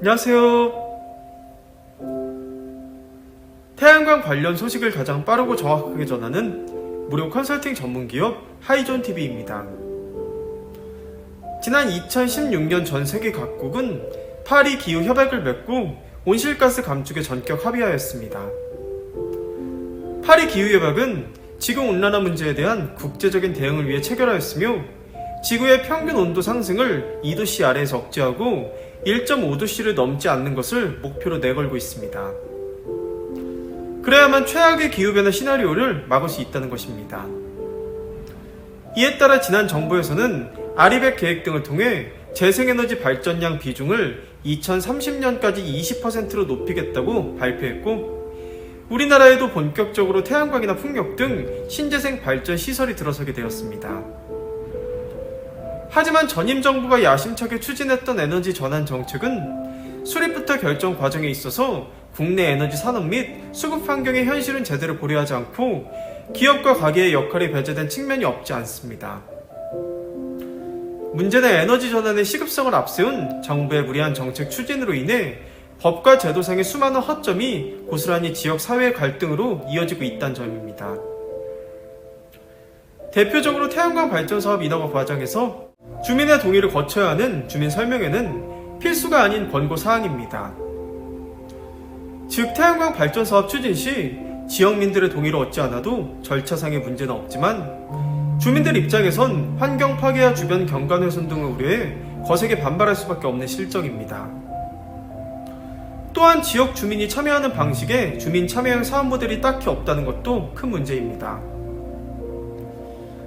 안녕하세요. 태양광 관련 소식을 가장 빠르고 정확하게 전하는 무료 컨설팅 전문기업 하이존TV입니다. 지난 2016년 전 세계 각국은 파리 기후 협약을 맺고 온실가스 감축에 전격 합의하였습니다. 파리 기후 협약은 지구 온난화 문제에 대한 국제적인 대응을 위해 체결하였으며 지구의 평균 온도 상승을 2도씨 아래에서 억제하고 1.5도씨를 넘지 않는 것을 목표로 내걸고 있습니다. 그래야만 최악의 기후변화 시나리오를 막을 수 있다는 것입니다. 이에 따라 지난 정부에서는 아리백 계획 등을 통해 재생에너지 발전량 비중을 2030년까지 20%로 높이겠다고 발표했고, 우리나라에도 본격적으로 태양광이나 풍력 등 신재생 발전 시설이 들어서게 되었습니다. 하지만 전임 정부가 야심차게 추진했던 에너지 전환 정책은 수립부터 결정 과정에 있어서 국내 에너지 산업 및 수급 환경의 현실은 제대로 고려하지 않고 기업과 가계의 역할이 배제된 측면이 없지 않습니다. 문제는 에너지 전환의 시급성을 앞세운 정부의 무리한 정책 추진으로 인해 법과 제도상의 수많은 허점이 고스란히 지역 사회의 갈등으로 이어지고 있다는 점입니다. 대표적으로 태양광 발전 사업 인허가 과정에서 주민의 동의를 거쳐야 하는 주민 설명회는 필수가 아닌 권고 사항입니다. 즉, 태양광 발전 사업 추진 시 지역민들의 동의를 얻지 않아도 절차상의 문제는 없지만 주민들 입장에선 환경 파괴와 주변 경관 훼손 등을 우려해 거세게 반발할 수밖에 없는 실정입니다. 또한 지역 주민이 참여하는 방식에 주민 참여형 사업 모델이 딱히 없다는 것도 큰 문제입니다.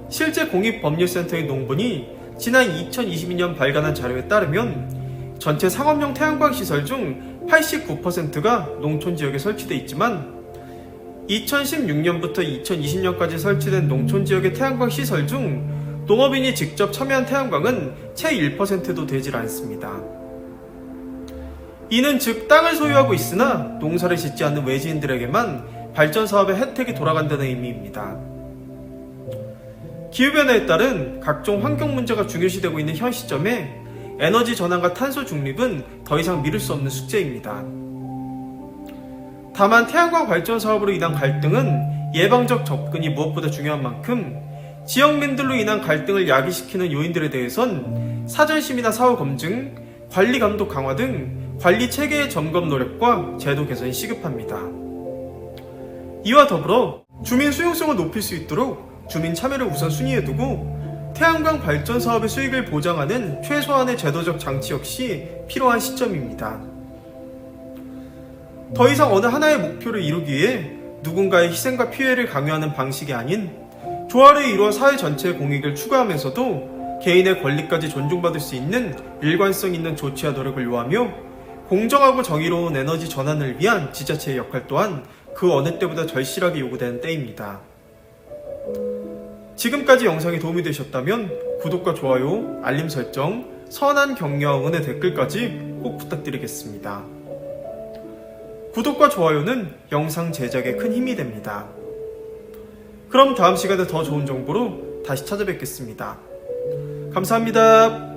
실제 공익법률센터의 농본이 지난 2022년 발간한 자료에 따르면 전체 상업용 태양광 시설 중 89%가 농촌 지역에 설치되어 있지만 2016년부터 2020년까지 설치된 농촌 지역의 태양광 시설 중 농업인이 직접 참여한 태양광은 채 1%도 되질 않습니다. 이는 즉 땅을 소유하고 있으나 농사를 짓지 않는 외지인들에게만 발전 사업의 혜택이 돌아간다는 의미입니다. 기후변화에 따른 각종 환경 문제가 중요시되고 있는 현 시점에 에너지 전환과 탄소 중립은 더 이상 미룰 수 없는 숙제입니다. 다만 태양광 발전 사업으로 인한 갈등은 예방적 접근이 무엇보다 중요한 만큼 지역민들로 인한 갈등을 야기시키는 요인들에 대해선 사전심의나 사후 검증, 관리 감독 강화 등 관리 체계의 점검 노력과 제도 개선이 시급합니다. 이와 더불어 주민 수용성을 높일 수 있도록 주민 참여를 우선순위에 두고 태양광 발전 사업의 수익을 보장하는 최소한의 제도적 장치 역시 필요한 시점입니다. 더 이상 어느 하나의 목표를 이루기 위해 누군가의 희생과 피해를 강요하는 방식이 아닌 조화를 이루어 사회 전체의 공익을 추구하면서도 개인의 권리까지 존중받을 수 있는 일관성 있는 조치와 노력을 요하며 공정하고 정의로운 에너지 전환을 위한 지자체의 역할 또한 그 어느 때보다 절실하게 요구되는 때입니다. 지금까지 영상이 도움이 되셨다면 구독과 좋아요, 알림 설정, 선한 격려와 응원의 댓글까지 꼭 부탁드리겠습니다. 구독과 좋아요는 영상 제작에 큰 힘이 됩니다. 그럼 다음 시간에 더 좋은 정보로 다시 찾아뵙겠습니다. 감사합니다.